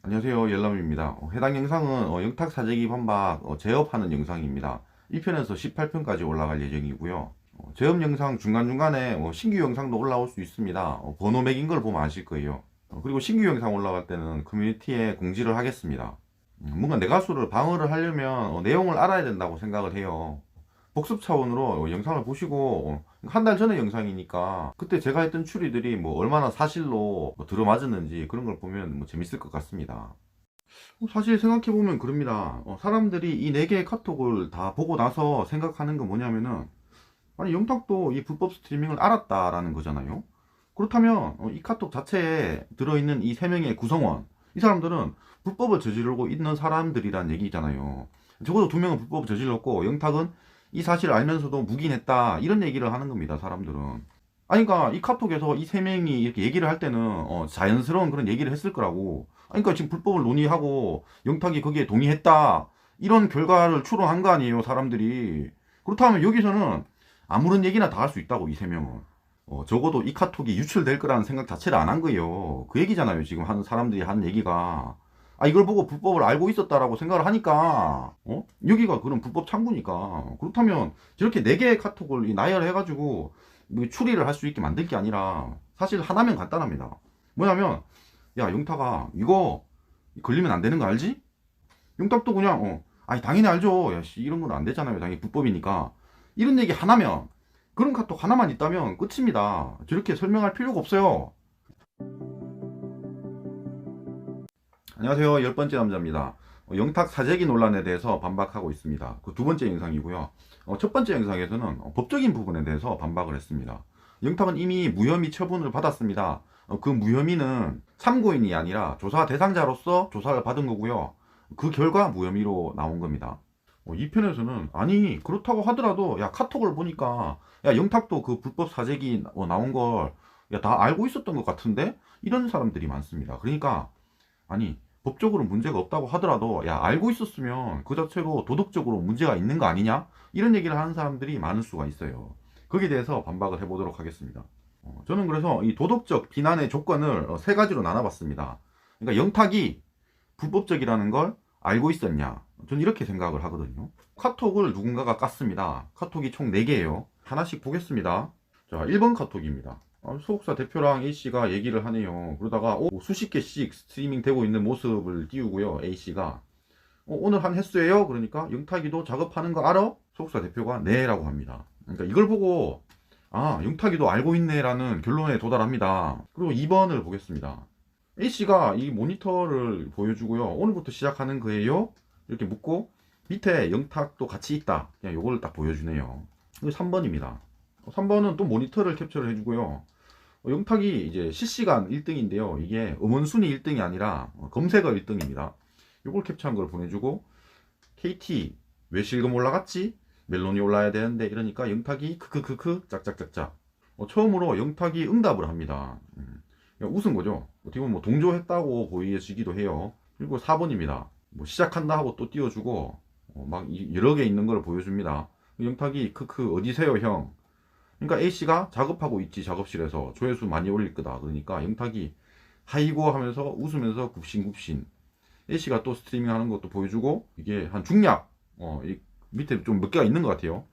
안녕하세요, 열람입니다. 해당 영상은 영탁 사재기 반박 제업하는 영상입니다. 1편에서 18편까지 올라갈 예정이고요. 제업 영상 중간중간에 신규 영상도 올라올 수 있습니다. 번호 매긴 걸 보면 아실 거예요. 그리고 신규 영상 올라갈 때는 커뮤니티에 공지를 하겠습니다. 뭔가 내 가수를 방어를 하려면 내용을 알아야 된다고 생각을 해요. 복습 차원으로 영상을 보시고 한 달 전의 영상이니까 그때 제가 했던 추리들이 뭐 얼마나 사실로 들어맞았는지 그런 걸 보면 뭐 재밌을 것 같습니다. 사실 생각해보면 그럽니다. 사람들이 이 4개의 카톡을 다 보고 나서 생각하는 건 뭐냐면은, 아니 영탁도 이 불법 스트리밍을 알았다라는 거잖아요. 그렇다면 이 카톡 자체에 들어있는 이 3명의 구성원, 이 사람들은 불법을 저지르고 있는 사람들이란 얘기잖아요. 적어도 2명은 불법을 저질렀고 영탁은 이 사실을 알면서도 묵인했다, 이런 얘기를 하는 겁니다, 사람들은. 아니, 그러니까 이 카톡에서 이 3명이 이렇게 얘기를 할 때는 자연스러운 그런 얘기를 했을 거라고. 아니, 그러니까 지금 불법을 논의하고 영탁이 거기에 동의했다, 이런 결과를 추론한 거 아니에요, 사람들이. 그렇다면 여기서는 아무런 얘기나 다 할 수 있다고, 이 3명은. 적어도 이 카톡이 유출될 거라는 생각 자체를 안 한 거예요. 그 얘기잖아요, 지금 하는 사람들이 하는 얘기가. 아, 이걸 보고 불법을 알고 있었다라고 생각을 하니까, 여기가 그런 불법 창구니까. 그렇다면 저렇게 4개의 카톡을 나열해가지고 뭐 추리를 할 수 있게 만들 게 아니라, 사실 하나면 간단합니다. 뭐냐면, 야, 영탁아, 이거 걸리면 안 되는 거 알지? 영탁도 그냥, 아니, 당연히 알죠. 야, 씨, 이런 건 안 되잖아요. 당연히 불법이니까. 이런 얘기 하나면, 그런 카톡 하나만 있다면 끝입니다. 저렇게 설명할 필요가 없어요. 안녕하세요. 10번째 남자입니다. 영탁 사재기 논란에 대해서 반박하고 있습니다. 그 2번째 영상이고요. 첫 번째 영상에서는 법적인 부분에 대해서 반박을 했습니다. 영탁은 이미 무혐의 처분을 받았습니다. 그 무혐의는 참고인이 아니라 조사 대상자로서 조사를 받은 거고요. 그 결과 무혐의로 나온 겁니다. 이 편에서는, 아니 그렇다고 하더라도 야, 카톡을 보니까 야, 영탁도 그 불법 사재기 나온 걸 야, 다 알고 있었던 것 같은데, 이런 사람들이 많습니다. 그러니까, 아니 법적으로 문제가 없다고 하더라도 야, 알고 있었으면 그 자체로 도덕적으로 문제가 있는 거 아니냐, 이런 얘기를 하는 사람들이 많을 수가 있어요. 거기에 대해서 반박을 해보도록 하겠습니다. 저는 그래서 이 도덕적 비난의 조건을 3가지로 나눠봤습니다. 그러니까 영탁이 불법적이라는 걸 알고 있었냐, 저는 이렇게 생각을 하거든요. 카톡을 누군가가 깠습니다. 카톡이 총 4개예요 하나씩 보겠습니다. 자, 1번 카톡입니다. 소속사 대표랑 A씨가 얘기를 하네요. 그러다가 수십 개씩 스트리밍 되고 있는 모습을 띄우고요. A씨가 오늘 한 횟수예요? 그러니까 영탁이도 작업하는 거 알아? 소속사 대표가 네 라고 합니다. 그러니까 이걸 보고 아, 영탁이도 알고 있네 라는 결론에 도달합니다. 그리고 2번을 보겠습니다. A씨가 이 모니터를 보여주고요. 오늘부터 시작하는 거예요? 이렇게 묻고 밑에 영탁도 같이 있다, 그냥 요거를 딱 보여주네요. 그리고 3번입니다. 3번은 또 모니터를 캡처를 해주고요. 영탁이 이제 실시간 1등인데요. 이게 음원순위 1등이 아니라 검색어 1등입니다. 요걸 캡처한 걸 보내주고, KT 왜 실검 올라갔지? 멜론이 올라야 되는데, 이러니까 영탁이 크크크크 짝짝짝짝. 처음으로 영탁이 응답을 합니다. 웃은 거죠. 어떻게 보면 뭐 동조했다고 보여지기도 해요. 그리고 4번입니다. 뭐 시작한다 하고 또 띄워주고 막 여러 개 있는 걸 보여줍니다. 영탁이 크크 어디세요 형? 그러니까 A씨가 작업하고 있지, 작업실에서 조회수 많이 올릴 거다. 그러니까 영탁이 하이고 하면서 웃으면서 굽신굽신. A씨가 또 스트리밍 하는 것도 보여주고, 이게 한 중략 이 밑에 좀 몇 개가 있는 것 같아요.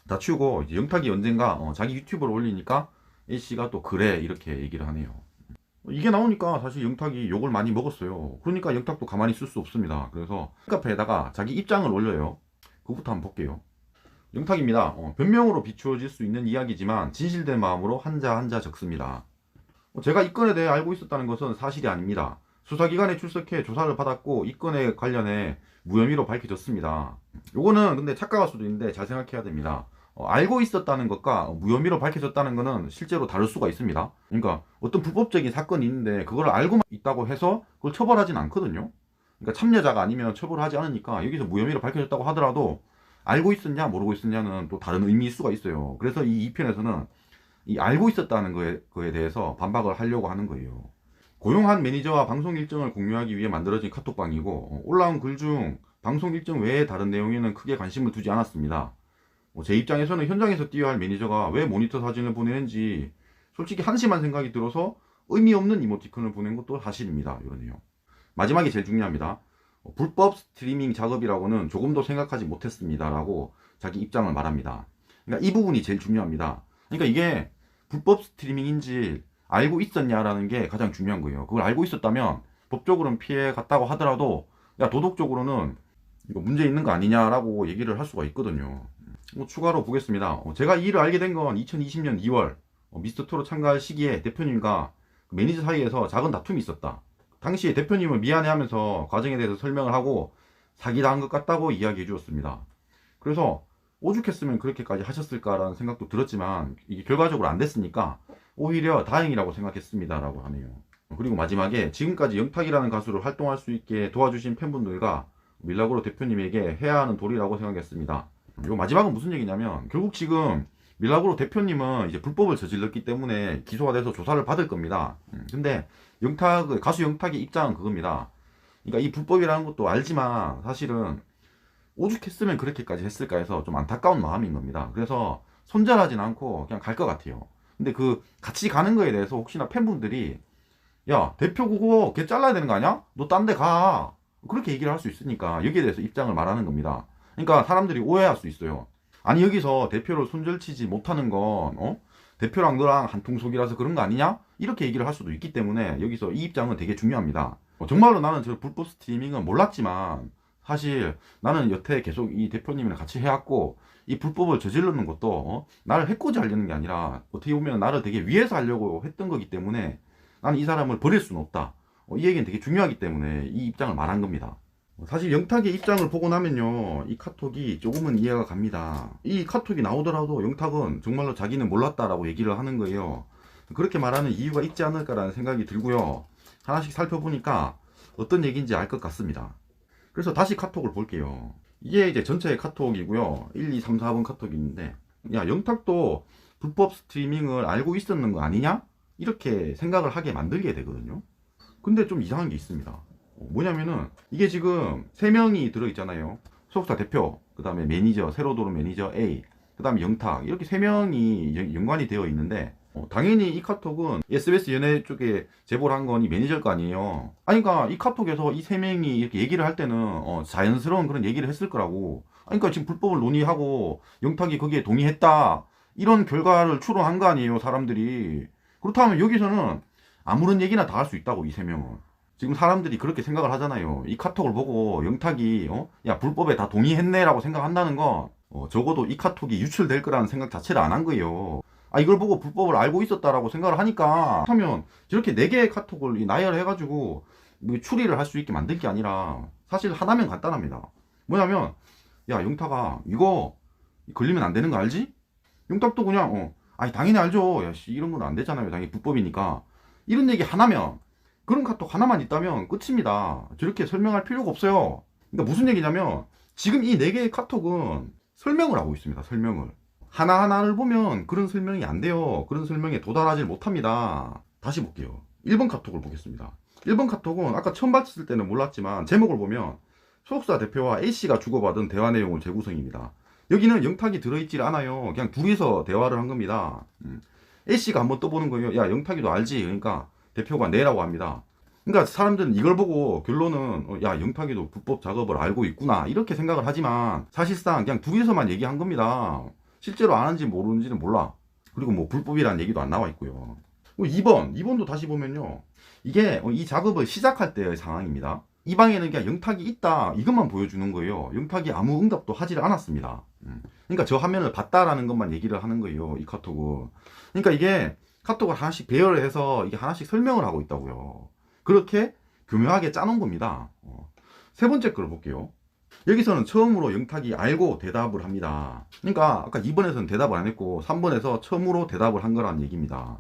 다 치우고 이제 영탁이 언젠가 자기 유튜브를 올리니까 A씨가 또 그래 이렇게 얘기를 하네요. 이게 나오니까 사실 영탁이 욕을 많이 먹었어요. 그러니까 영탁도 가만히 있을 수 없습니다. 그래서 카페에다가 자기 입장을 올려요. 그거부터 한번 볼게요. 영탁입니다. 변명으로 비추어질 수 있는 이야기지만 진실된 마음으로 한자 한자 적습니다. 제가 이 건에 대해 알고 있었다는 것은 사실이 아닙니다. 수사기관에 출석해 조사를 받았고 이 건에 관련해 무혐의로 밝혀졌습니다. 요거는 근데 착각할 수도 있는데 잘 생각해야 됩니다. 알고 있었다는 것과 무혐의로 밝혀졌다는 것은 실제로 다를 수가 있습니다. 그러니까 어떤 불법적인 사건이 있는데 그걸 알고 있다고 해서 그걸 처벌하진 않거든요. 그러니까 참여자가 아니면 처벌하지 않으니까, 여기서 무혐의로 밝혀졌다고 하더라도 알고 있었냐 모르고 있었냐는 또 다른 의미일 수가 있어요. 그래서 이 2편에서는 이 알고 있었다는 거에 대해서 반박을 하려고 하는 거예요. 고용한 매니저와 방송 일정을 공유하기 위해 만들어진 카톡방이고, 올라온 글 중 방송 일정 외에 다른 내용에는 크게 관심을 두지 않았습니다. 제 입장에서는 현장에서 뛰어야 할 매니저가 왜 모니터 사진을 보내는지 솔직히 한심한 생각이 들어서 의미 없는 이모티콘을 보낸 것도 사실입니다. 이러네요. 마지막이 제일 중요합니다. 불법 스트리밍 작업이라고는 조금도 생각하지 못했습니다 라고 자기 입장을 말합니다. 그러니까 이 부분이 제일 중요합니다. 그러니까 이게 불법 스트리밍인지 알고 있었냐라는 게 가장 중요한 거예요. 그걸 알고 있었다면 법적으로는 피해 갔다고 하더라도 야, 도덕적으로는 이거 문제 있는 거 아니냐라고 얘기를 할 수가 있거든요. 추가로 보겠습니다. 제가 이 일을 알게 된 건 2020년 2월 미스터트롯 참가할 시기에 대표님과 매니저 사이에서 작은 다툼이 있었다. 당시에 대표님은 미안해하면서 과정에 대해서 설명을 하고 사기당한 것 같다고 이야기해 주었습니다. 그래서 오죽했으면 그렇게까지 하셨을까라는 생각도 들었지만 이게 결과적으로 안 됐으니까 오히려 다행이라고 생각했습니다 라고 하네요. 그리고 마지막에 지금까지 영탁이라는 가수를 활동할 수 있게 도와주신 팬분들과 밀라그로 대표님에게 해야 하는 도리라고 생각했습니다. 요 마지막은 무슨 얘기냐면 결국 지금 밀라그로 대표님은 이제 불법을 저질렀기 때문에 기소가 돼서 조사를 받을 겁니다. 근데 가수 영탁의 입장은 그겁니다. 그러니까 이 불법이라는 것도 알지만 사실은 오죽했으면 그렇게까지 했을까 해서 좀 안타까운 마음인 겁니다. 그래서 손절하진 않고 그냥 갈 것 같아요. 근데 그 같이 가는 거에 대해서 혹시나 팬분들이 야, 대표 그거 걔 잘라야 되는 거 아니야? 너 딴 데 가. 그렇게 얘기를 할 수 있으니까 여기에 대해서 입장을 말하는 겁니다. 그러니까 사람들이 오해할 수 있어요. 아니 여기서 대표를 손절치지 못하는 건 대표랑 너랑 한통속이라서 그런 거 아니냐? 이렇게 얘기를 할 수도 있기 때문에 여기서 이 입장은 되게 중요합니다. 정말로 나는 저 불법 스트리밍은 몰랐지만 사실 나는 여태 계속 이 대표님이랑 같이 해왔고 이 불법을 저지르는 것도 나를 해코지 하려는 게 아니라 어떻게 보면 나를 되게 위해서 하려고 했던 거기 때문에 나는 이 사람을 버릴 수는 없다. 이 얘기는 되게 중요하기 때문에 이 입장을 말한 겁니다. 사실 영탁의 입장을 보고 나면요 이 카톡이 조금은 이해가 갑니다. 이 카톡이 나오더라도 영탁은 정말로 자기는 몰랐다라고 얘기를 하는 거예요. 그렇게 말하는 이유가 있지 않을까라는 생각이 들고요. 하나씩 살펴보니까 어떤 얘기인지 알 것 같습니다. 그래서 다시 카톡을 볼게요. 이게 이제 전체의 카톡이고요. 1, 2, 3, 4번 카톡이 있는데 야 영탁도 불법 스트리밍을 알고 있었는 거 아니냐? 이렇게 생각을 하게 만들게 되거든요. 근데 좀 이상한 게 있습니다. 뭐냐면은 이게 지금 3명이 들어있잖아요. 소속사 대표, 그 다음에 매니저, 새로 들어온 매니저 A, 그 다음에 영탁 이렇게 3명이 연관이 되어 있는데 당연히 이 카톡은 SBS 연예 쪽에 제보를 한 건 이 매니저일 거 아니에요. 아니 그러니까 이 카톡에서 이 3명이 이렇게 얘기를 할 때는 자연스러운 그런 얘기를 했을 거라고. 아니, 그러니까 지금 불법을 논의하고 영탁이 거기에 동의했다 이런 결과를 추론한 거 아니에요 사람들이. 그렇다면 여기서는 아무런 얘기나 다 할 수 있다고 이 3명은. 지금 사람들이 그렇게 생각을 하잖아요. 이 카톡을 보고 영탁이 야 불법에 다 동의했네 라고 생각한다는 건 적어도 이 카톡이 유출될 거라는 생각 자체를 안 한 거예요. 이걸 보고 불법을 알고 있었다라고 생각을 하니까 하면 저렇게 4개의 카톡을 나열해가지고 뭐 추리를 할 수 있게 만들 게 아니라 사실 하나면 간단합니다. 뭐냐면 야 영탁아 이거 걸리면 안 되는 거 알지? 영탁도 그냥 아니 당연히 알죠. 야 씨 이런 건 안 되잖아요. 당연히 불법이니까. 이런 얘기 하나면 그런 카톡 하나만 있다면 끝입니다. 저렇게 설명할 필요가 없어요. 그러니까 무슨 얘기냐면 지금 이 4개의 카톡은 설명을 하고 있습니다. 설명을. 하나하나를 보면 그런 설명이 안 돼요. 그런 설명에 도달하지 못합니다. 다시 볼게요. 1번 카톡을 보겠습니다. 1번 카톡은 아까 처음 봤을 때는 몰랐지만 제목을 보면 소속사 대표와 A씨가 주고받은 대화 내용을 재구성입니다. 여기는 영탁이 들어있질 않아요. 그냥 둘이서 대화를 한 겁니다. A씨가 한번 떠보는 거예요. 야 영탁이도 알지? 그러니까 대표가 네라고 합니다. 그러니까 사람들은 이걸 보고 결론은 야 영탁이도 불법 작업을 알고 있구나 이렇게 생각을 하지만 사실상 그냥 둘이서만 얘기한 겁니다. 실제로 아는지 모르는지는 몰라. 그리고 뭐 불법이라는 얘기도 안 나와 있고요. 2번도 다시 보면요 이게 이 작업을 시작할 때의 상황입니다. 이 방에는 그냥 영탁이 있다 이것만 보여주는 거예요. 영탁이 아무 응답도 하지를 않았습니다. 그러니까 저 화면을 봤다라는 것만 얘기를 하는 거예요 이 카톡은. 그러니까 이게 카톡을 하나씩 배열을 해서 이게 하나씩 설명을 하고 있다고요. 그렇게 교묘하게 짜놓은 겁니다. 3번째 걸 볼게요. 여기서는 처음으로 영탁이 알고 대답을 합니다. 그러니까 아까 2번에서는 대답을 안 했고 3번에서 처음으로 대답을 한 거라는 얘기입니다.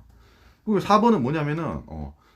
그리고 4번은 뭐냐면은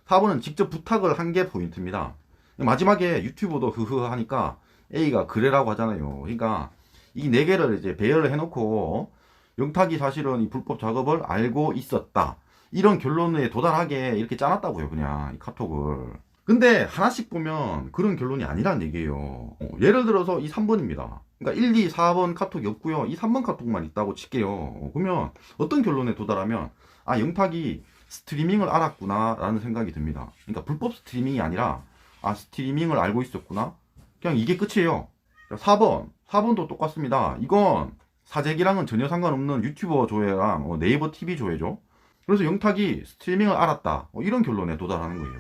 4번은 직접 부탁을 한 게 포인트입니다. 마지막에 유튜브도 흐흐 하니까 A가 그래라고 하잖아요. 그러니까 이 4개를 이제 배열을 해놓고 영탁이 사실은 이 불법 작업을 알고 있었다 이런 결론에 도달하게 이렇게 짜놨다고요. 그냥 이 카톡을. 근데 하나씩 보면 그런 결론이 아니란 얘기예요. 예를 들어서 이 3번입니다. 그러니까 1, 2, 4번 카톡이 없고요. 이 3번 카톡만 있다고 칠게요. 그러면 어떤 결론에 도달하면 영탁이 스트리밍을 알았구나 라는 생각이 듭니다. 그러니까 불법 스트리밍이 아니라 아, 스트리밍을 알고 있었구나. 그냥 이게 끝이에요. 4번도 똑같습니다. 이건 사재기랑은 전혀 상관없는 유튜버 조회랑 네이버 TV 조회죠. 그래서 영탁이 스트리밍을 알았다, 이런 결론에 도달하는 거예요.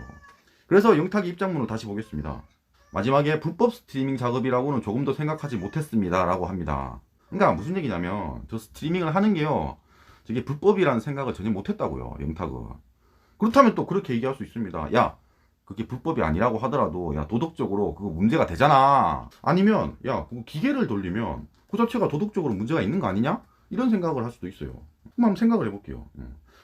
그래서 영탁이 입장문을 다시 보겠습니다. 마지막에 불법 스트리밍 작업이라고는 조금 더 생각하지 못했습니다 라고 합니다. 그러니까 무슨 얘기냐면 저 스트리밍을 하는 게요, 저게 불법이라는 생각을 전혀 못했다고요, 영탁은. 그렇다면 또 그렇게 얘기할 수 있습니다. 야, 그게 불법이 아니라고 하더라도 야, 도덕적으로 그거 문제가 되잖아. 아니면 야, 그 기계를 돌리면 그 자체가 도덕적으로 문제가 있는 거 아니냐? 이런 생각을 할 수도 있어요. 한번 생각을 해볼게요.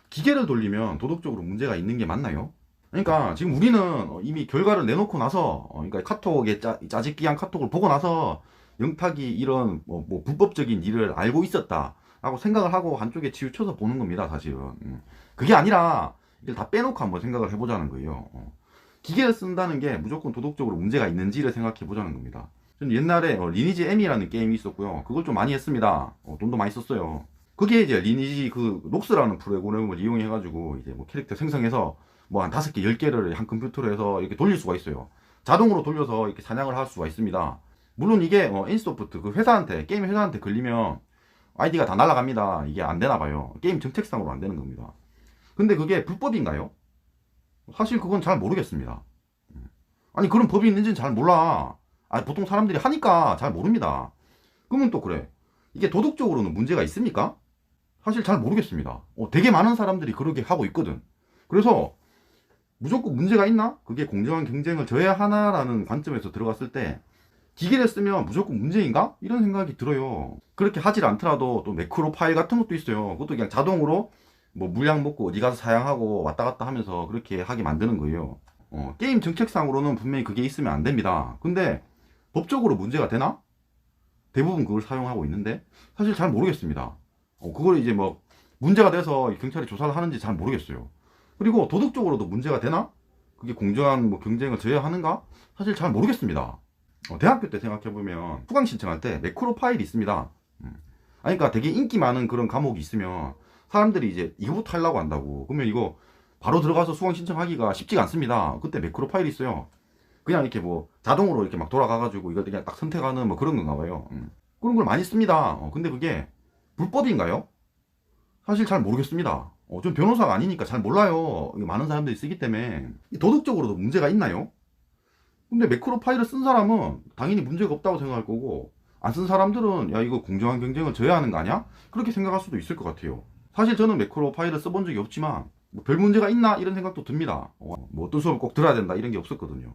기계를 돌리면 도덕적으로 문제가 있는 게 맞나요? 그러니까 지금 우리는 이미 결과를 내놓고 나서 그러니까 카톡에 짜집기한 카톡을 보고 나서 영탁이 이런 뭐 불법적인 일을 알고 있었다 라고 생각을 하고 한쪽에 치우쳐서 보는 겁니다, 사실은. 그게 아니라 이걸 다 빼놓고 한번 생각을 해보자는 거예요. 기계를 쓴다는 게 무조건 도덕적으로 문제가 있는지를 생각해 보자는 겁니다. 저는 옛날에 리니지 M이라는 게임이 있었고요. 그걸 좀 많이 했습니다. 돈도 많이 썼어요. 그게 이제 리니지 그 녹스라는 프로그램을 이용해 가지고 이제 뭐 캐릭터 생성해서 뭐 한 5개, 10개를 한 컴퓨터로 해서 이렇게 돌릴 수가 있어요. 자동으로 돌려서 이렇게 사냥을 할 수가 있습니다. 물론 이게 NC소프트 그 회사한테, 게임 회사한테 걸리면 아이디가 다 날아갑니다. 이게 안 되나 봐요. 게임 정책상으로 안 되는 겁니다. 근데 그게 불법인가요? 사실 그건 잘 모르겠습니다. 아니, 그런 법이 있는지는 잘 몰라. 아니, 보통 사람들이 하니까 잘 모릅니다. 그러면 또 그래, 이게 도덕적으로는 문제가 있습니까? 사실 잘 모르겠습니다. 되게 많은 사람들이 그렇게 하고 있거든. 그래서 무조건 문제가 있나? 그게 공정한 경쟁을 저해하나라는 관점에서 들어갔을 때 기계를 쓰면 무조건 문제인가? 이런 생각이 들어요. 그렇게 하질 않더라도 또 매크로 파일 같은 것도 있어요. 그것도 그냥 자동으로 뭐 물량 먹고 어디 가서 사양하고 왔다 갔다 하면서 그렇게 하게 만드는 거예요. 게임 정책상으로는 분명히 그게 있으면 안 됩니다. 근데 법적으로 문제가 되나? 대부분 그걸 사용하고 있는데 사실 잘 모르겠습니다. 그걸 이제 뭐 문제가 돼서 경찰이 조사를 하는지 잘 모르겠어요. 그리고 도덕적으로도 문제가 되나? 그게 공정한 뭐 경쟁을 저해하는가? 사실 잘 모르겠습니다. 대학교 때 생각해보면 수강 신청할 때 매크로 파일이 있습니다. 아니, 그러니까 되게 인기 많은 그런 과목이 있으면 사람들이 이제 이거부터 하려고 한다고. 그러면 이거 바로 들어가서 수강 신청하기가 쉽지가 않습니다. 그때 매크로 파일이 있어요. 그냥 이렇게 뭐 자동으로 이렇게 막 돌아가가지고 이거 그냥 딱 선택하는 뭐 그런 건가 봐요. 그런 걸 많이 씁니다. 근데 그게 불법인가요? 사실 잘 모르겠습니다. 좀 변호사가 아니니까 잘 몰라요. 이거 많은 사람들이 쓰기 때문에. 도덕적으로도 문제가 있나요? 근데 매크로 파일을 쓴 사람은 당연히 문제가 없다고 생각할 거고, 안 쓴 사람들은 야, 이거 공정한 경쟁을 저해하는 거 아니야? 그렇게 생각할 수도 있을 것 같아요. 사실 저는 매크로 파일을 써본 적이 없지만 뭐별 문제가 있나 이런 생각도 듭니다. 뭐 어떤 수업을 꼭 들어야 된다 이런 게 없었거든요.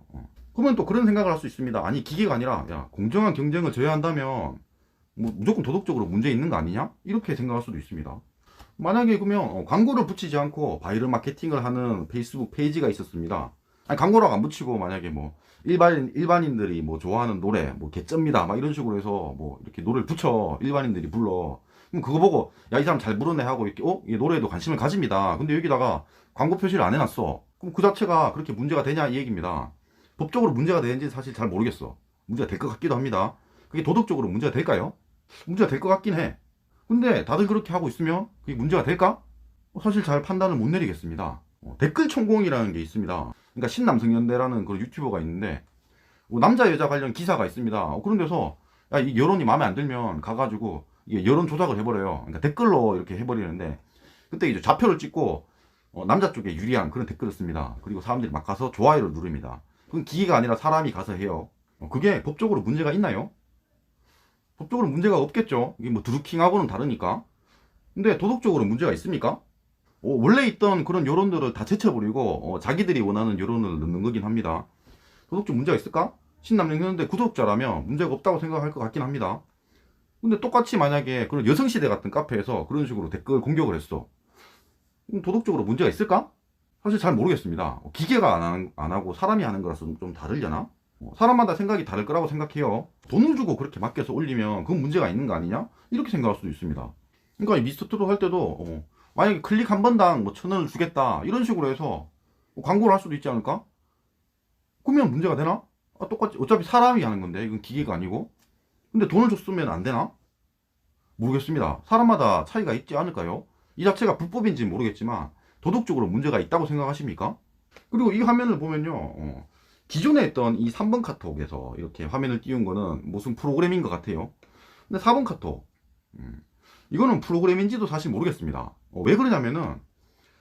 그러면 또 그런 생각을 할 수 있습니다. 아니, 기계가 아니라 야, 공정한 경쟁을 저해한다면 뭐 무조건 도덕적으로 문제 있는 거 아니냐? 이렇게 생각할 수도 있습니다. 만약에 그러면 광고를 붙이지 않고 바이럴 마케팅을 하는 페이스북 페이지가 있었습니다. 아니, 광고라고 안 붙이고 만약에 뭐 일반인들이 뭐 좋아하는 노래 뭐 개쩝니다 막 이런 식으로 해서 뭐 이렇게 노래를 붙여 일반인들이 불러. 그럼 그거 보고 야, 이 사람 잘 부르네 하고 이렇게 이 노래에도 관심을 가집니다. 근데 여기다가 광고 표시를 안 해놨어. 그럼 그 자체가 그렇게 문제가 되냐 이 얘기입니다. 법적으로 문제가 되는지 사실 잘 모르겠어. 문제가 될 것 같기도 합니다. 그게 도덕적으로 문제가 될까요? 문제가 될 것 같긴 해. 근데 다들 그렇게 하고 있으면 그게 문제가 될까? 사실 잘 판단을 못 내리겠습니다. 댓글 천공이라는 게 있습니다. 그러니까 신남성연대라는 그런 유튜버가 있는데 남자 여자 관련 기사가 있습니다. 그런 데서 야, 이 여론이 마음에 안 들면 가가지고 이게 여론 조작을 해버려요. 그러니까 댓글로 이렇게 해버리는데 그때 이제 좌표를 찍고 남자 쪽에 유리한 그런 댓글을 씁니다. 그리고 사람들이 막 가서 좋아요를 누릅니다. 그건 기계가 아니라 사람이 가서 해요. 그게 법적으로 문제가 있나요? 법적으로 문제가 없겠죠. 이게 뭐 드루킹하고는 다르니까. 근데 도덕적으로 문제가 있습니까? 원래 있던 그런 여론들을 다 제쳐버리고 자기들이 원하는 여론을 넣는 거긴 합니다. 도덕적 문제가 있을까? 신남성연대 구독자라면 문제가 없다고 생각할 것 같긴 합니다. 근데 똑같이 만약에 그런 여성시대 같은 카페에서 그런 식으로 댓글 공격을 했어. 그럼 도덕적으로 문제가 있을까? 사실 잘 모르겠습니다. 기계가 안 하고 사람이 하는 거라서 좀 다르려나? 사람마다 생각이 다를 거라고 생각해요. 돈을 주고 그렇게 맡겨서 올리면 그건 문제가 있는 거 아니냐? 이렇게 생각할 수도 있습니다. 그러니까 미스터트롯 할 때도 만약에 클릭 한 번당 뭐 1,000원을 주겠다 이런 식으로 해서 광고를 할 수도 있지 않을까? 그러면 문제가 되나? 똑같이 어차피 사람이 하는 건데 이건 기계가 아니고. 근데 돈을 줬으면 안 되나? 모르겠습니다. 사람마다 차이가 있지 않을까요? 이 자체가 불법인지는 모르겠지만 도덕적으로 문제가 있다고 생각하십니까? 그리고 이 화면을 보면요, 기존에 했던 이 3번 카톡에서 이렇게 화면을 띄운 거는 무슨 프로그램인 것 같아요. 근데 4번 카톡, 이거는 프로그램인지도 사실 모르겠습니다. 왜 그러냐면은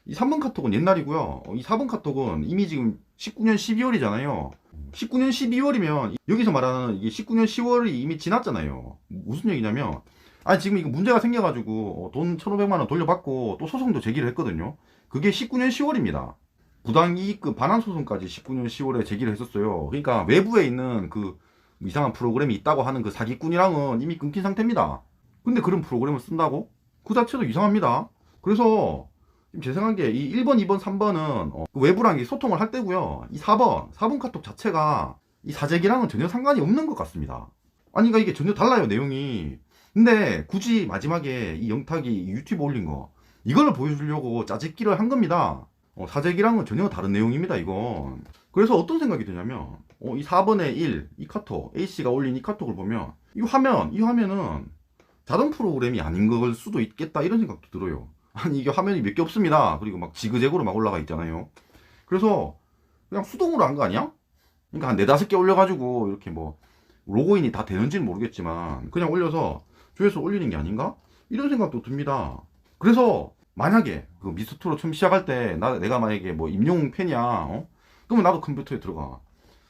이 3번 카톡은 옛날이고요. 이 4번 카톡은 이미 지금 19년 12월이잖아요. 19년 12월이면 여기서 말하는 이게 19년 10월이 이미 지났잖아요. 무슨 얘기냐면, 아니 지금 이거 문제가 생겨가지고 돈 1,500만 원 돌려받고 또 소송도 제기를 했거든요. 그게 19년 10월입니다. 부당이익금 반환 소송까지 19년 10월에 제기를 했었어요. 그러니까 외부에 있는 그 이상한 프로그램이 있다고 하는 그 사기꾼이랑은 이미 끊긴 상태입니다. 근데 그런 프로그램을 쓴다고? 그 자체도 이상합니다. 그래서 지금 제 생각에 이 1번, 2번, 3번은 외부랑 소통을 할 때고요. 이 4번 카톡 자체가 이 사재기랑은 전혀 상관이 없는 것 같습니다. 아니, 그러니까 이게 전혀 달라요, 내용이. 근데 굳이 마지막에 이 영탁이 유튜브 올린 거, 이걸 보여주려고 짜집기를 한 겁니다. 사재기랑은 전혀 다른 내용입니다, 이건. 그래서 어떤 생각이 드냐면, 이 4번의 1, 이 카톡, A씨가 올린 이 카톡을 보면, 이 화면은 자동 프로그램이 아닌 걸 수도 있겠다, 이런 생각도 들어요. 아니, 이게 화면이 몇 개 없습니다. 그리고 막 지그재그로 막 올라가 있잖아요. 그래서 그냥 수동으로 한 거 아니야? 그러니까 한 4-5개 올려가지고 이렇게 뭐 로그인이 다 되는지는 모르겠지만 그냥 올려서 조회수 올리는 게 아닌가? 이런 생각도 듭니다. 그래서 만약에 그 미스트로 처음 시작할 때 내가 만약에 뭐 임용 팬이야, 그러면 나도 컴퓨터에 들어가.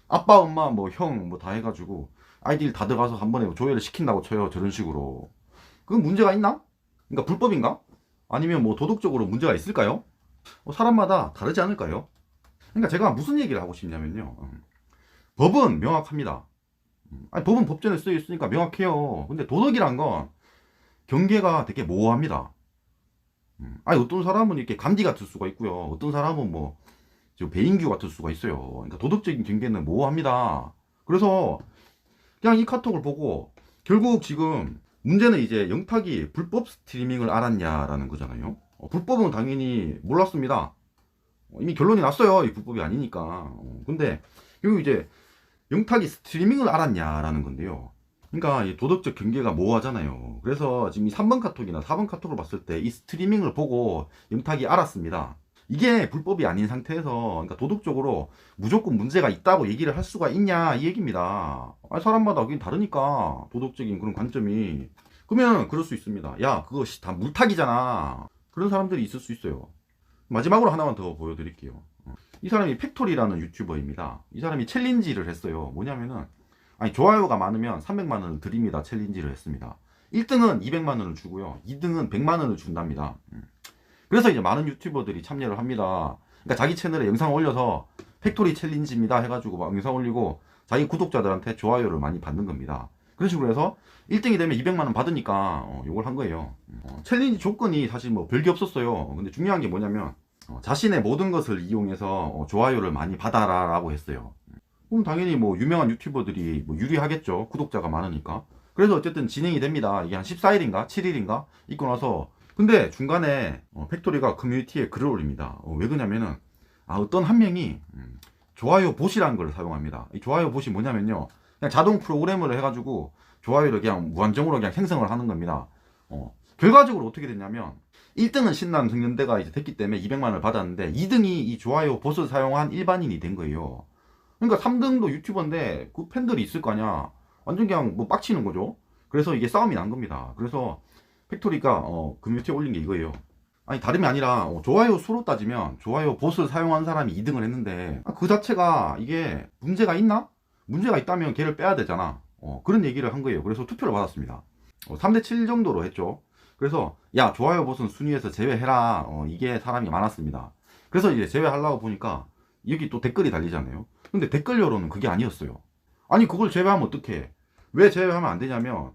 아빠, 엄마, 뭐 형 뭐 다 해가지고 아이디를 다 들어가서 한 번에 조회를 시킨다고 쳐요. 저런 식으로. 그건 문제가 있나? 그러니까 불법인가? 아니면 뭐 도덕적으로 문제가 있을까요? 사람마다 다르지 않을까요? 그러니까 제가 무슨 얘기를 하고 싶냐면요. 법은 명확합니다. 아니, 법은 법전에 쓰여 있으니까 명확해요. 근데 도덕이란 건 경계가 되게 모호합니다. 아니, 어떤 사람은 이렇게 간디 같을 수가 있고요. 어떤 사람은 뭐 배인규 같을 수가 있어요. 그러니까 도덕적인 경계는 모호합니다. 그래서 그냥 이 카톡을 보고 결국 지금 문제는 이제 영탁이 불법 스트리밍을 알았냐라는 거잖아요. 불법은 당연히 몰랐습니다. 이미 결론이 났어요. 이 불법이 아니니까. 근데 결국 이제 영탁이 스트리밍을 알았냐라는 건데요. 그러니까 이 도덕적 경계가 모호하잖아요. 그래서 지금 이 3번 카톡이나 4번 카톡을 봤을 때 이 스트리밍을 보고 영탁이 알았습니다. 이게 불법이 아닌 상태에서, 그러니까 도덕적으로 무조건 문제가 있다고 얘기를 할 수가 있냐 이 얘기입니다. 아니, 사람마다 그게 다르니까 도덕적인 그런 관점이. 그러면 그럴 수 있습니다. 야, 그거 다 물타기잖아. 그런 사람들이 있을 수 있어요. 마지막으로 하나만 더 보여드릴게요. 이 사람이 팩토리라는 유튜버입니다. 이 사람이 챌린지를 했어요. 뭐냐면은, 아니, 좋아요가 많으면 300만 원을 드립니다. 챌린지를 했습니다. 1등은 200만 원을 주고요. 2등은 100만 원을 준답니다. 그래서 이제 많은 유튜버들이 참여를 합니다. 그러니까 자기 채널에 영상 올려서 팩토리 챌린지입니다 해가지고 막 영상 올리고 자기 구독자들한테 좋아요를 많이 받는 겁니다. 그런 식으로 해서 1등이 되면 200만 원 받으니까 요걸 한 거예요. 챌린지 조건이 사실 뭐 별게 없었어요. 근데 중요한 게 뭐냐면 자신의 모든 것을 이용해서 좋아요를 많이 받아라 라고 했어요. 그럼 당연히 뭐 유명한 유튜버들이 뭐 유리하겠죠. 구독자가 많으니까. 그래서 어쨌든 진행이 됩니다. 이게 한 14일인가 7일인가 있고 나서, 근데 중간에 팩토리가 커뮤니티에 글을 올립니다. 왜 그러냐면은 어떤 한 명이 좋아요 봇이라는 걸 사용합니다. 이 좋아요 봇이 뭐냐면요, 그냥 자동 프로그램을 해가지고 좋아요를 그냥 무한정으로 그냥 생성을 하는 겁니다. 결과적으로 어떻게 됐냐면 1등은 신난 청년대가 이제 됐기 때문에 200만 원을 받았는데 2등이 이 좋아요 봇을 사용한 일반인이 된 거예요. 그러니까 3등도 유튜버인데 그 팬들이 있을 거 아니야. 완전 그냥 뭐 빡치는 거죠. 그래서 이게 싸움이 난 겁니다. 그래서 팩토리가 커뮤니티에 올린 게 이거예요. 아니, 다름이 아니라 좋아요 수로 따지면 좋아요 봇을 사용한 사람이 2등을 했는데 그 자체가 이게 문제가 있나? 문제가 있다면 걔를 빼야 되잖아. 그런 얘기를 한 거예요. 그래서 투표를 받았습니다. 3대7 정도로 했죠. 그래서 야, 좋아요 봇은 순위에서 제외해라. 이게 사람이 많았습니다. 그래서 이제 제외하려고 보니까 여기 또 댓글이 달리잖아요. 근데 댓글료로는 그게 아니었어요. 아니, 그걸 제외하면 어떡해? 왜 제외하면 안 되냐면,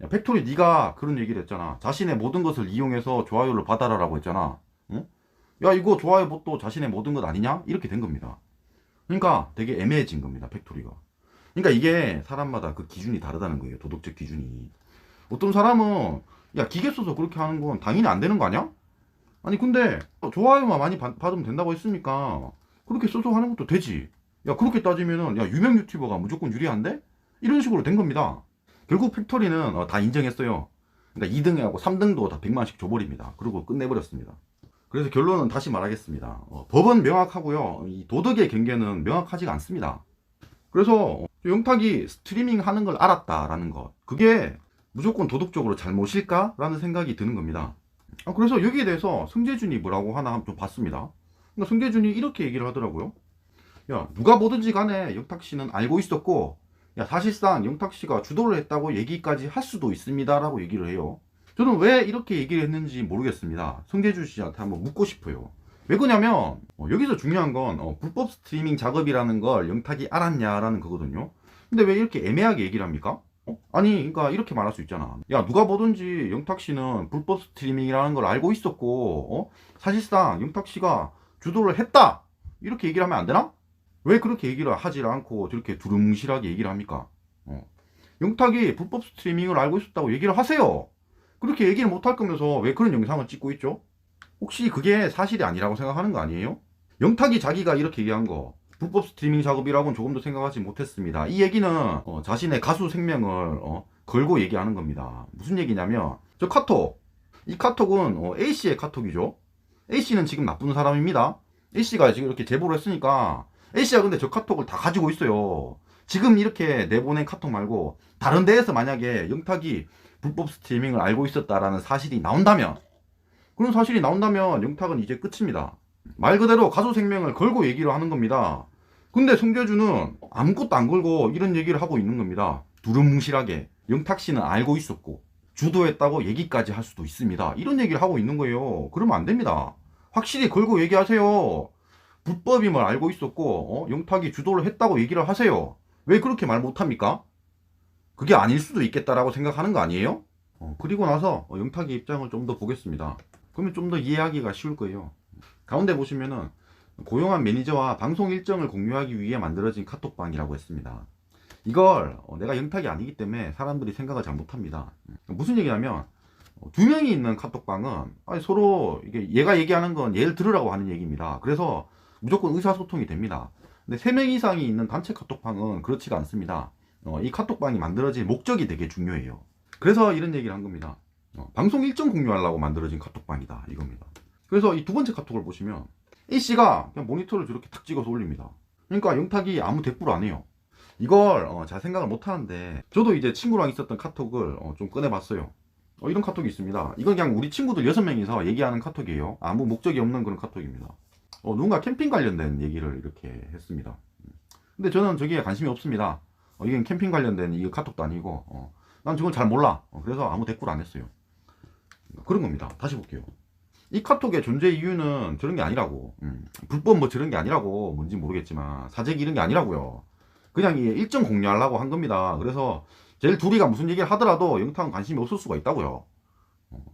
야, 팩토리 네가 그런 얘기를 했잖아. 자신의 모든 것을 이용해서 좋아요를 받아라 라고 했잖아. 응? 야, 이거 좋아요 봇도 자신의 모든 것 아니냐? 이렇게 된 겁니다. 그러니까 되게 애매해진 겁니다, 팩토리가. 그러니까 이게 사람마다 그 기준이 다르다는 거예요. 도덕적 기준이. 어떤 사람은 야, 기계 써서 그렇게 하는 건 당연히 안 되는 거 아니야? 아니, 근데 좋아요만 많이 받으면 된다고 했으니까 그렇게 써서 하는 것도 되지. 야, 그렇게 따지면은 야, 유명 유튜버가 무조건 유리한데? 이런 식으로 된 겁니다. 결국 팩토리는 다 인정했어요. 그러니까 2등하고 3등도 다 100만원씩 줘버립니다. 그리고 끝내버렸습니다. 그래서 결론은 다시 말하겠습니다. 법은 명확하고요. 이 도덕의 경계는 명확하지가 않습니다. 그래서 영탁이 스트리밍 하는 걸 알았다라는 것, 그게 무조건 도덕적으로 잘못일까라는 생각이 드는 겁니다. 그래서 여기에 대해서 성재준이 뭐라고 하나 한번 좀 봤습니다. 그러니까 성재준이 이렇게 얘기를 하더라고요. 야, 누가 뭐든지 간에 영탁 씨는 알고 있었고, 야, 사실상 영탁 씨가 주도를 했다고 얘기까지 할 수도 있습니다 라고 얘기를 해요. 저는 왜 이렇게 얘기를 했는지 모르겠습니다. 성재준 씨한테 한번 묻고 싶어요. 왜 그러냐면 여기서 중요한 건 불법 스트리밍 작업이라는 걸 영탁이 알았냐라는 거거든요. 근데 왜 이렇게 애매하게 얘기를 합니까? 아니, 그러니까 이렇게 말할 수 있잖아. 야, 누가 보든지 영탁 씨는 불법 스트리밍이라는 걸 알고 있었고, 사실상 영탁 씨가 주도를 했다, 이렇게 얘기를 하면 안 되나? 왜 그렇게 얘기를 하지 않고 저렇게 두루뭉실하게 얘기를 합니까? 영탁이 불법 스트리밍을 알고 있었다고 얘기를 하세요. 그렇게 얘기를 못 할 거면서 왜 그런 영상을 찍고 있죠? 혹시 그게 사실이 아니라고 생각하는 거 아니에요? 영탁이 자기가 이렇게 얘기한 거 불법 스트리밍 작업이라고는 조금도 생각하지 못했습니다. 이 얘기는 자신의 가수 생명을 걸고 얘기하는 겁니다. 무슨 얘기냐면 저 카톡, 이 카톡은 A씨의 카톡이죠. A씨는 지금 나쁜 사람입니다. A씨가 지금 이렇게 제보를 했으니까 A씨가 근데 저 카톡을 다 가지고 있어요. 지금 이렇게 내보낸 카톡 말고 다른 데에서 만약에 영탁이 불법 스트리밍을 알고 있었다라는 사실이 나온다면, 그런 사실이 나온다면 영탁은 이제 끝입니다. 말 그대로 가수 생명을 걸고 얘기를 하는 겁니다. 근데 성재준은 아무것도 안 걸고 이런 얘기를 하고 있는 겁니다. 두루뭉실하게 영탁 씨는 알고 있었고 주도했다고 얘기까지 할 수도 있습니다, 이런 얘기를 하고 있는 거예요. 그러면 안 됩니다. 확실히 걸고 얘기하세요. 불법임을 알고 있었고 영탁이 주도를 했다고 얘기를 하세요. 왜 그렇게 말 못합니까? 그게 아닐 수도 있겠다라고 생각하는 거 아니에요? 그리고 나서 영탁의 입장을 좀 더 보겠습니다. 그러면 좀 더 이해하기가 쉬울 거예요. 가운데 보시면은 고용한 매니저와 방송 일정을 공유하기 위해 만들어진 카톡방이라고 했습니다. 이걸 내가 영탁이 아니기 때문에 사람들이 생각을 잘 못합니다. 무슨 얘기냐면 두 명이 있는 카톡방은 서로 이게 얘가 얘기하는 건 얘를 들으라고 하는 얘기입니다. 그래서 무조건 의사소통이 됩니다. 근데 세 명 이상이 있는 단체 카톡방은 그렇지가 않습니다. 이 카톡방이 만들어진 목적이 되게 중요해요. 그래서 이런 얘기를 한 겁니다. 방송 일정 공유하려고 만들어진 카톡방이다, 이겁니다. 그래서 이 두 번째 카톡을 보시면 A씨가 그냥 모니터를 저렇게 탁 찍어서 올립니다. 그러니까 영탁이 아무 대꾸를 안 해요. 이걸 잘 생각을 못 하는데, 저도 이제 친구랑 있었던 카톡을 좀 꺼내봤어요. 이런 카톡이 있습니다. 이건 그냥 우리 친구들 6명이서 얘기하는 카톡이에요. 아무 목적이 없는 그런 카톡입니다. 누군가 캠핑 관련된 얘기를 이렇게 했습니다. 근데 저는 저기에 관심이 없습니다. 이건 캠핑 관련된 이 카톡도 아니고 난 저건 잘 몰라. 그래서 아무 댓글 안 했어요. 그런 겁니다. 다시 볼게요. 이 카톡의 존재 이유는 저런 게 아니라고, 불법 뭐 저런 게 아니라고, 뭔지 모르겠지만 사재기 이런 게 아니라고요. 그냥 이 일정 공유하려고 한 겁니다. 그래서 제일 둘이가 무슨 얘기를 하더라도 영탁은 관심이 없을 수가 있다고요.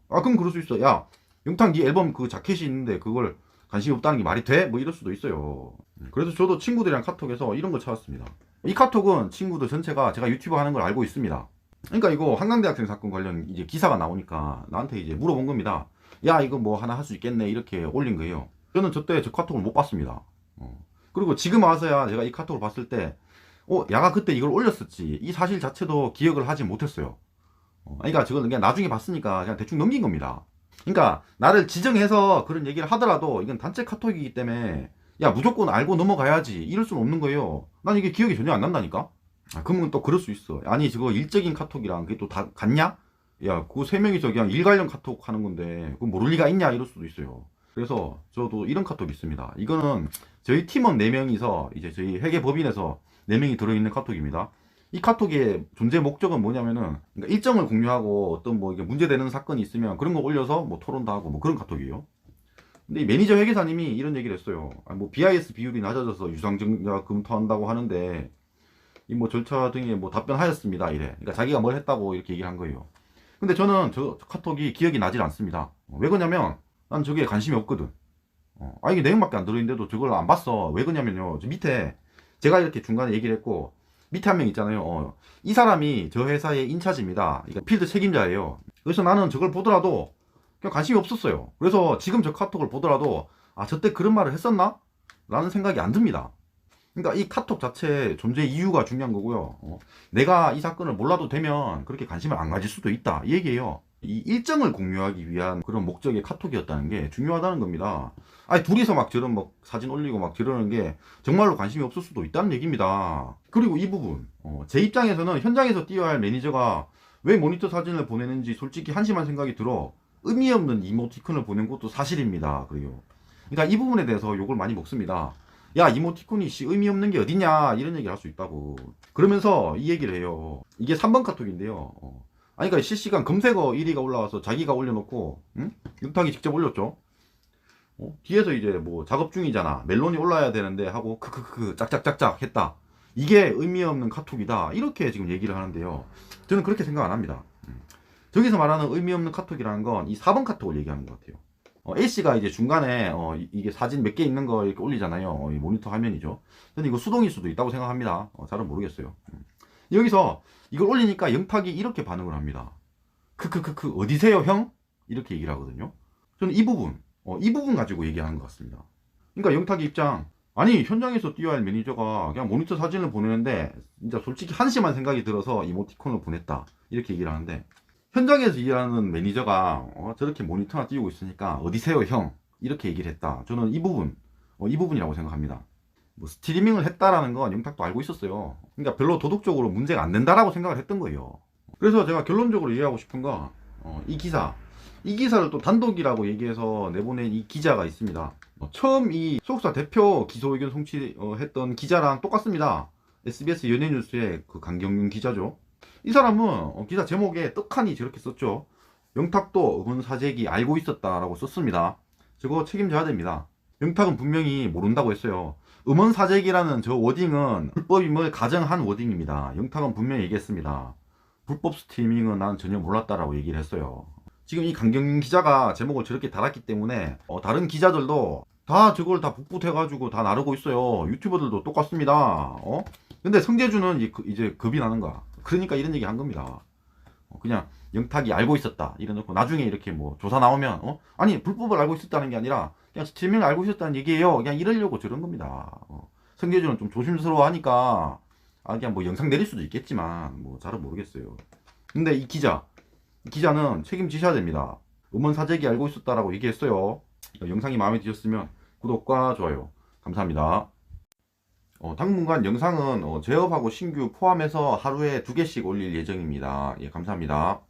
그럼 그럴 수 있어. 야, 영탁 네 앨범 그 자켓이 있는데 그걸 관심이 없다는 게 말이 돼? 뭐 이럴 수도 있어요. 그래서 저도 친구들이랑 카톡에서 이런 걸 찾았습니다. 이 카톡은 친구들 전체가 제가 유튜브 하는 걸 알고 있습니다. 그러니까 이거 한강대학생 사건 관련 이제 기사가 나오니까 나한테 이제 물어본 겁니다. 야, 이거 뭐 하나 할 수 있겠네, 이렇게 올린 거예요. 저는 저때 저 카톡을 못 봤습니다. 그리고 지금 와서야 제가 이 카톡을 봤을 때 야가 그때 이걸 올렸었지, 이 사실 자체도 기억을 하지 못했어요. 그러니까 저거는 그냥 나중에 봤으니까 그냥 대충 넘긴 겁니다. 그러니까 나를 지정해서 그런 얘기를 하더라도 이건 단체 카톡이기 때문에 야, 무조건 알고 넘어가야지, 이럴 수는 없는 거예요. 난 이게 기억이 전혀 안 난다니까. 그러면 또 그럴 수 있어. 아니, 저거 일적인 카톡이랑 그게 또 다 같냐? 야, 그 세 명이서 그냥 일 관련 카톡 하는 건데 그거 모를 리가 있냐, 이럴 수도 있어요. 그래서 저도 이런 카톡이 있습니다. 이거는 저희 팀원 4명이서 이제 저희 회계법인에서 4명이 들어있는 카톡입니다. 이 카톡의 존재 목적은 뭐냐면은, 그러니까 일정을 공유하고 어떤 뭐 이게 문제되는 사건이 있으면 그런 거 올려서 뭐 토론도 하고 뭐 그런 카톡이에요. 근데 이 매니저 회계사님이 이런 얘기를 했어요. 뭐 BIS 비율이 낮아져서 유상증자 검토한다고 하는데 이 뭐 절차 등에 뭐 답변하였습니다, 이래. 그러니까 자기가 뭘 했다고 이렇게 얘기를 한 거예요. 근데 저는 저 카톡이 기억이 나질 않습니다. 왜 그러냐면 난 저기에 관심이 없거든. 이게 내용밖에 안 들어있는데도 저걸 안 봤어. 왜 그러냐면요, 저 밑에 제가 이렇게 중간에 얘기를 했고 밑에 한 명 있잖아요. 이 사람이 저 회사의 인차지입니다. 그러니까 필드 책임자예요. 그래서 나는 저걸 보더라도 그냥 관심이 없었어요. 그래서 지금 저 카톡을 보더라도 저때 그런 말을 했었나? 라는 생각이 안 듭니다. 그러니까 이 카톡 자체의 존재 이유가 중요한 거고요. 내가 이 사건을 몰라도 되면 그렇게 관심을 안 가질 수도 있다, 이 얘기예요. 이 일정을 공유하기 위한 그런 목적의 카톡이었다는 게 중요하다는 겁니다. 아니 둘이서 막 저런 막 사진 올리고 막 저러는 게 정말로 관심이 없을 수도 있다는 얘기입니다. 그리고 이 부분 제 입장에서는 현장에서 띄워야 할 매니저가 왜 모니터 사진을 보내는지 솔직히 한심한 생각이 들어 의미 없는 이모티콘을 보낸 것도 사실입니다. 그리고 그러니까 이 부분에 대해서 욕을 많이 먹습니다. 야 이모티콘이 의미 없는 게 어디냐 이런 얘기를 할 수 있다고. 그러면서 이 얘기를 해요. 이게 3번 카톡인데요. 아니 그러니까 실시간 검색어 1위가 올라와서 자기가 올려놓고 응? 윤탁이 직접 올렸죠. 뒤에서 이제 뭐 작업 중이잖아 멜론이 올라야 되는데 하고 크크크 짝짝짝짝 했다. 이게 의미 없는 카톡이다 이렇게 지금 얘기를 하는데요. 저는 그렇게 생각 안 합니다. 저기서 말하는 의미 없는 카톡이라는 건 이 4번 카톡을 얘기하는 것 같아요. A씨가 이제 중간에 이게 사진 몇 개 있는 거 이렇게 올리잖아요. 이 모니터 화면이죠. 근데 이거 수동일 수도 있다고 생각합니다. 잘은 모르겠어요. 여기서 이걸 올리니까 영탁이 이렇게 반응을 합니다. 크크크크 어디세요 형? 이렇게 얘기를 하거든요. 저는 이 부분 가지고 얘기하는 것 같습니다. 그러니까 영탁의 입장, 아니 현장에서 뛰어야 할 매니저가 그냥 모니터 사진을 보내는데 진짜 솔직히 한심한 생각이 들어서 이모티콘을 보냈다 이렇게 얘기를 하는데, 현장에서 일하는 매니저가 저렇게 모니터나 띄우고 있으니까 어디세요 형 이렇게 얘기를 했다. 저는 이 부분이라고 생각합니다. 뭐 스트리밍을 했다라는 건 영탁도 알고 있었어요. 그러니까 별로 도덕적으로 문제가 안 된다라고 생각을 했던 거예요. 그래서 제가 결론적으로 이해하고 싶은 거, 이 기사를 또 단독이라고 얘기해서 내보낸 이 기자가 있습니다. 처음 이 소속사 대표 기소 의견 송치했던 기자랑 똑같습니다. SBS 연예뉴스의 그 강경윤 기자죠. 이 사람은 기사 제목에 떡하니 저렇게 썼죠. 영탁도 음원사재기 알고 있었다라고 썼습니다. 저거 책임져야 됩니다. 영탁은 분명히 모른다고 했어요. 음원사재기라는 저 워딩은 불법임을 가정한 워딩입니다. 영탁은 분명히 얘기했습니다. 불법 스트리밍은 난 전혀 몰랐다라고 얘기를 했어요. 지금 이 강경윤 기자가 제목을 저렇게 달았기 때문에 다른 기자들도 다 저걸 다 복붙해가지고 다 나르고 있어요. 유튜버들도 똑같습니다. 근데 성재주는 이제 겁이 나는 거야. 그러니까 이런 얘기 한 겁니다. 그냥 영탁이 알고 있었다 이래놓고 나중에 이렇게 뭐 조사 나오면 아니 불법을 알고 있었다는 게 아니라 그냥 스트리밍을 알고 있었다는 얘기예요. 그냥 이러려고 저런 겁니다. 성재주는 좀 조심스러워 하니까 그냥 뭐 영상 내릴 수도 있겠지만 뭐 잘은 모르겠어요. 근데 이 기자는 책임지셔야 됩니다. 음원 사재기 알고 있었다라고 얘기했어요. 영상이 마음에 드셨으면 구독과 좋아요 감사합니다. 당분간 영상은 제업하고 신규 포함해서 하루에 2개씩 올릴 예정입니다. 예, 감사합니다.